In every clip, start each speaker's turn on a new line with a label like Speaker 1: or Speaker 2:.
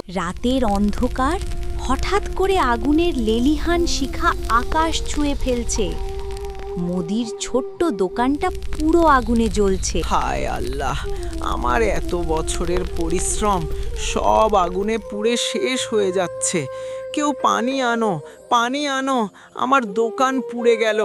Speaker 1: রাতের অন্ধকার হঠাৎ করে আগুনের লেলিহান শিখা আকাশ ছুঁয়ে ফেলছে। মুদির ছোট্ট দোকানটা পুরো আগুনে জ্বলছে।
Speaker 2: হায় আল্লাহ, আমার এত বছরের পরিশ্রম সব আগুনে পুড়ে শেষ হয়ে যাচ্ছে। কেউ পানি আনো, পানি আনো, আমার দোকান পুড়ে গেল।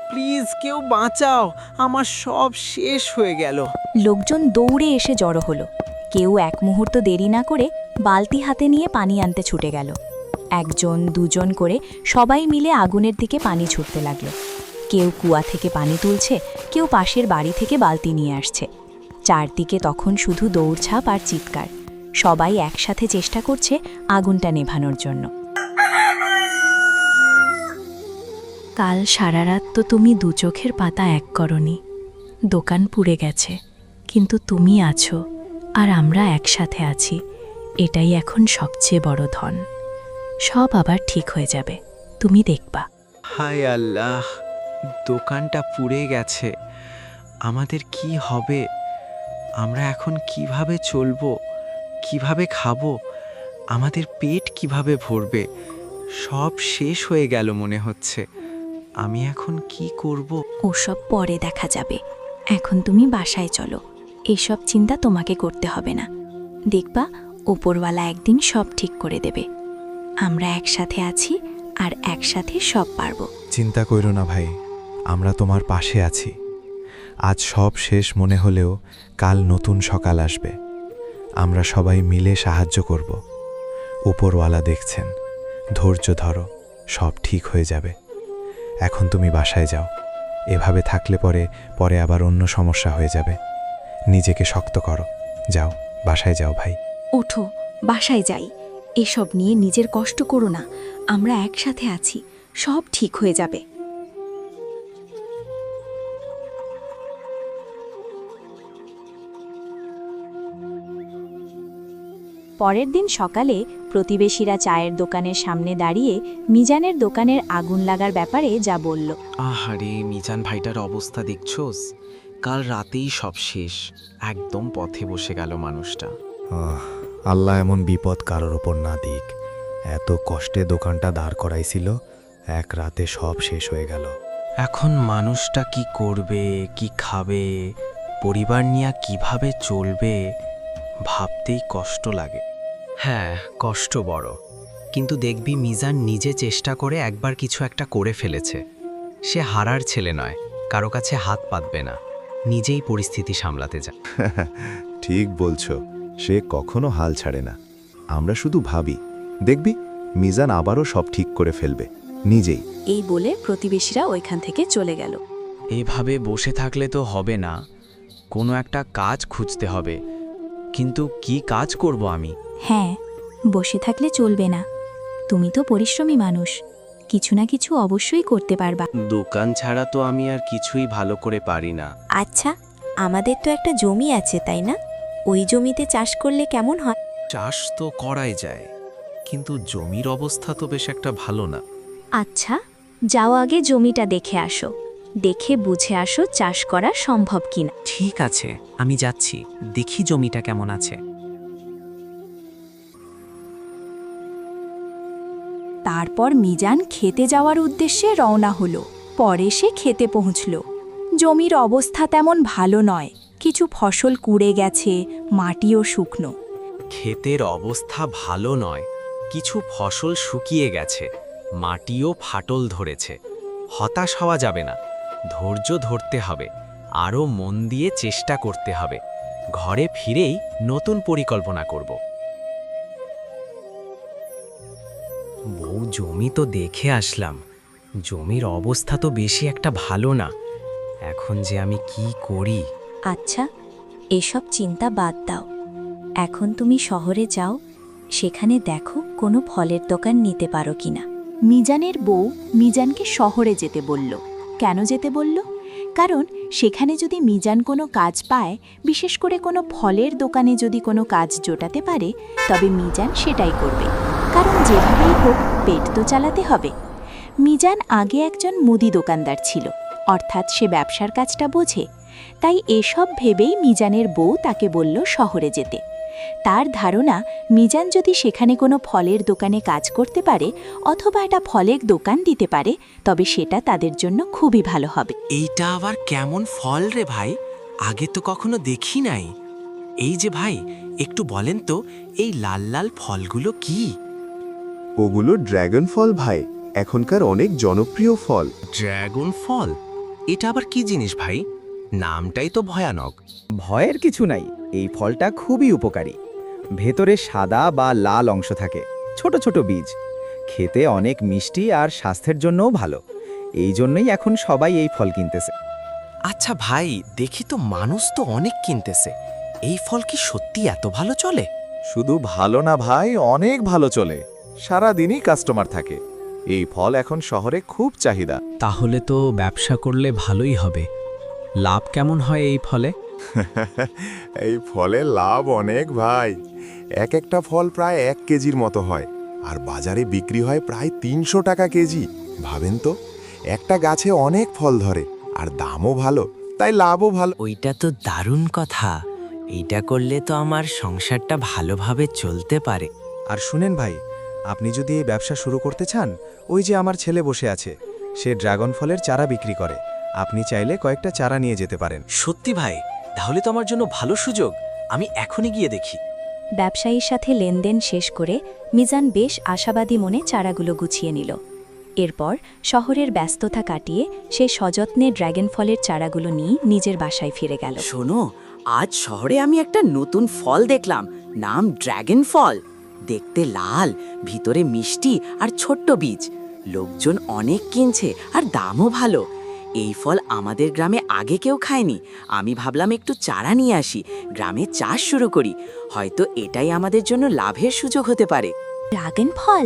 Speaker 2: প্লিজ কেউ বাঁচাও, আমার সব শেষ হয়ে গেল।
Speaker 1: লোকজন দৌড়ে এসে জড়ো হলো। কেউ এক মুহূর্ত দেরি না করে বালতি হাতে নিয়ে পানি আনতে ছুটে গেল। একজন দুজন করে সবাই মিলে আগুনের দিকে পানি ছুটতে লাগলো। কেউ কুয়া থেকে পানি তুলছে, কেউ পাশের বাড়ি থেকে বালতি নিয়ে আসছে। চারদিকে তখন শুধু দৌড়ঝাঁপ আর চিৎকার। সবাই একসাথে চেষ্টা করছে আগুনটা নেভানোর জন্য। কাল সারা রাত তো তুমি দু চোখের পাতা এক করনি। দোকান পুড়ে গেছে, কিন্তু তুমি আছো আর আমরা একসাথে আছি। এটাই এখন সবচেয়ে বড় ধন। সব আবার ঠিক হয়ে যাবে, তুমি দেখবা।
Speaker 2: হায় আল্লাহ, দোকানটা পুড়ে গেছে। আমাদের কি হবে? আমরা এখন কিভাবে চলবো, কিভাবে খাবো, আমাদের পেট কিভাবে ভরবে? সব শেষ হয়ে গেল মনে হচ্ছে। আমি এখন কি করব?
Speaker 1: ওসব পরে দেখা যাবে। এখন তুমি বাসায় চলো। এসব চিন্তা তোমাকে করতে হবে না। দেখবা ওপরওয়ালা একদিন সব ঠিক করে দেবে। আমরা একসাথে আছি আর একসাথে সব পারবো।
Speaker 3: চিন্তা কইরো না ভাই, আমরা তোমার পাশে আছি। আজ সব শেষ মনে হলেও কাল নতুন সকাল আসবে। আমরা সবাই মিলে সাহায্য করব। উপরওয়ালা দেখছেন, ধৈর্য ধরো, সব ঠিক হয়ে যাবে। এখন তুমি বাসায় যাও। এভাবে থাকলে পরে আবার অন্য সমস্যা হয়ে যাবে। নিজেকে শক্ত করো। যাও, বাসায় যাও ভাই।
Speaker 1: ওঠো, বাসায় যাই। এসব নিয়ে নিজের কষ্ট করো না। আমরা একসাথে আছি, সব ঠিক হয়ে যাবে। পরের দিন সকালে প্রতিবেশীরা চায়ের দোকানের সামনে দাঁড়িয়ে মিজানের দোকানের আগুন লাগার ব্যাপারে যা বলল।
Speaker 2: আহারে, মিজান ভাইটার অবস্থা দেখছোস? কাল রাতেই সব শেষ। একদম পথে বসে গেল মানুষটা।
Speaker 3: আল্লাহ এমন বিপদ কারোর ওপর না দিক। এত কষ্টে দোকানটা দাঁড় করাইছিল, এক রাতে সব শেষ হয়ে গেল।
Speaker 2: এখন মানুষটা কি করবে, কি খাবে, পরিবার নিয়ে কিভাবে চলবে, ভাবতেই কষ্ট লাগে। হ্যাঁ, কষ্ট বড়, কিন্তু দেখবি মিজান নিজে চেষ্টা করে একবার কিছু একটা করে ফেলেছে। সে হারার ছেলে নয়, কারো কাছে হাত পাতবে না, নিজেই পরিস্থিতি সামলাতে যায়।
Speaker 3: ঠিক বলছো, সে কখনো হাল ছাড়ে না। আমরা শুধু ভাবি, দেখবি মিজান আবারও সব ঠিক করে ফেলবে নিজেই।
Speaker 1: এই বলে প্রতিবেশীরা ওইখান থেকে চলে গেল।
Speaker 2: এভাবে বসে থাকলে তো হবে না, কোনো একটা কাজ খুঁজতে হবে। কিন্তু কি কাজ করব আমি?
Speaker 1: হ্যাঁ, বসে থাকলে চলবে না। তুমি তো পরিশ্রমী মানুষ, কিছু না কিছু অবশ্যই করতে পারবা।
Speaker 2: দোকান ছাড়া তো আমি আর কিছুই ভালো করে পারি না।
Speaker 1: আচ্ছা, আমাদের তো একটা জমি আছে, তাই না? ওই জমিতে চাষ করলে কেমন হয়?
Speaker 2: চাষ তো করাই যায়, কিন্তু জমির অবস্থা তো বেশ একটা ভালো না।
Speaker 1: আচ্ছা, যাও আগে জমিটা দেখে আসো। দেখে বুঝে আসো চাষ করা সম্ভব কিনা।
Speaker 2: ঠিক আছে, আমি যাচ্ছি, দেখি জমিটা কেমন আছে।
Speaker 1: তারপর মিজান খেতে যাওয়ার উদ্দেশ্যে রওনা হলো। পরে সে খেতে পৌঁছল। জমির অবস্থা তেমন ভালো নয়, কিছু ফসল কুড়ে গেছে, মাটিও শুকনো।
Speaker 2: ক্ষেতের অবস্থা ভালো নয়, কিছু ফসল শুকিয়ে গেছে, মাটিও ফাটল ধরেছে। হতাশ হওয়া যাবে না, ধৈর্য ধরতে হবে, আরও মন দিয়ে চেষ্টা করতে হবে। ঘরে ফিরেই নতুন পরিকল্পনা করব। বউ, জমি তো দেখে আসলাম, জমির অবস্থা তো বেশি একটা ভালো না। এখন যে আমি কি করি?
Speaker 1: আচ্ছা, এসব চিন্তা বাদ দাও। এখন তুমি শহরে যাও, সেখানে দেখো কোনো ফলের দোকান নিতে পারো কিনা। মিজানের বউ মিজানকে শহরে যেতে বলল। কেন যেতে বলল? কারণ সেখানে যদি মিজান কোনো কাজ পায়, বিশেষ করে কোনো ফলের দোকানে যদি কোনো কাজ জোটাতে পারে, তবে মিজান সেটাই করবে। কারণ যেভাবেই হোক পেট তো চালাতে হবে। মিজান আগে একজন মুদি দোকানদার ছিল, অর্থাৎ সে ব্যবসার কাজটা বোঝে। তাই এসব ভেবেই মিজানের বউ তাকে বলল শহরে যেতে। তার ধারণা মিজান যদি সেখানে কোনো ফলের দোকানে কাজ করতে পারে অথবা একটা ফলের দোকান দিতে পারে তবে সেটা তাদের জন্য খুবই ভালো হবে।
Speaker 2: এইটা আবার কেমন ফল রে ভাই? আগে তো কখনো দেখি নাই। এই যে ভাই, একটু বলেন তো এই লাল লাল ফলগুলো কি?
Speaker 4: ওগুলো ড্র্যাগন ফল ভাই, এখনকার অনেক জনপ্রিয় ফল।
Speaker 2: ড্রাগন ফল? এটা আবার কি জিনিস ভাই? নামটাই তো ভয়ানক।
Speaker 5: ভয়ের কিছু নাই, এই ফলটা খুবই উপকারী। ভেতরে সাদা বা লাল অংশ থাকে, ছোট ছোট বীজ। খেতে অনেক মিষ্টি আর স্বাস্থ্যের জন্যও ভালো। এই জন্যই এখন সবাই এই ফল কিনতেছে।
Speaker 2: আচ্ছা ভাই, দেখি তো মানুষ তো অনেক কিনতেছে। এই ফল কি সত্যি এত ভালো চলে?
Speaker 3: শুধু ভালো না ভাই, অনেক ভালো চলে। সারা দিনই কাস্টমার থাকে। এই ফল এখন শহরে খুব চাহিদা।
Speaker 2: তাহলে তো ব্যবসা করলে ভালোই হবে। লাভ কেমন হয় এই ফলে?
Speaker 4: এই ফলে লাভ অনেক ভাই। এক একটা ফল প্রায় 1 কেজির মতো হয়, আর বাজারে বিক্রি হয় প্রায় 300 টাকা কেজি। ভাবেন তো, একটা গাছে অনেক ফল ধরে, আর দামও ভালো, তাই লাভও ভালো।
Speaker 2: ওইটা তো দারুণ কথা। এইটা করলে তো আমার সংসারটা ভালোভাবে চলতে পারে।
Speaker 3: আর শুনেন ভাই, আপনি যদি এই ব্যবসা শুরু করতে চান, ওই যে আমার ছেলে বসে আছে, সে ড্রাগন ফলের চারা বিক্রি করে। আপনি চাইলে কয়েকটা চারা নিয়ে যেতে পারেন।
Speaker 2: সত্যি ভাই? তাহলে তো আমার জন্য ভালো সুযোগ। আমি এখনই গিয়ে দেখি।
Speaker 1: ব্যবসায়ীর সাথে লেনদেন শেষ করে মিজান বেশ আশাবাদী মনে চারাগুলো গুছিয়ে নিল। এরপর শহরের ব্যস্ততা কাটিয়ে সে সযত্নে ড্র্যাগন ফলের চারাগুলো নিয়ে নিজের বাসায় ফিরে গেল।
Speaker 6: শোনো, আজ শহরে আমি একটা নতুন ফল দেখলাম, নাম ড্র্যাগন ফল। দেখতে লাল, ভিতরে মিষ্টি আর ছোট্ট বীজ। লোকজন অনেক কিনছে আর দামও ভালো। এই ফল আমাদের গ্রামে আগে কেউ খায়নি। আমি ভাবলাম একটু চারা নিয়ে আসি, গ্রামে চাষ শুরু করি। হয়তো এটাই আমাদের জন্য লাভের সুযোগ হতে পারে।
Speaker 1: ড্রাগন ফল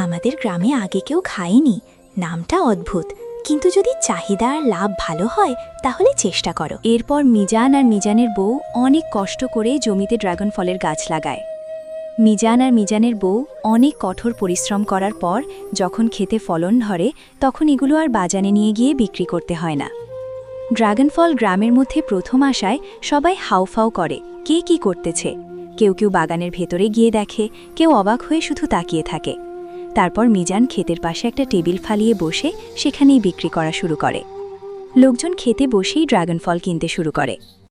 Speaker 1: আমাদের গ্রামে আগে কেউ খায়নি, নামটা অদ্ভুত, কিন্তু যদি চাহিদা আর লাভ ভালো হয় তাহলে চেষ্টা করো। এরপর মিজান আর মিজানের বউ অনেক কষ্ট করে জমিতে ড্রাগন ফলের গাছ লাগায়। মিজান আর মিজানের বউ অনেক কঠোর পরিশ্রম করার পর যখন খেতে ফলন ধরে তখন এগুলো আর বাজারে নিয়ে গিয়ে বিক্রি করতে হয় না। ড্রাগন ফল গ্রামের মধ্যে প্রথম আসায় সবাই হাউফাউ করে, কে কি করতেছে। কেউ কেউ বাগানের ভেতরে গিয়ে দেখে, কেউ অবাক হয়ে শুধু তাকিয়ে থাকে। তারপর মিজান ক্ষেতের পাশে একটা টেবিল ফালিয়ে বসে সেখানেই বিক্রি করা শুরু করে। লোকজন খেতে বসেই ড্রাগন ফল কিনতে শুরু করে।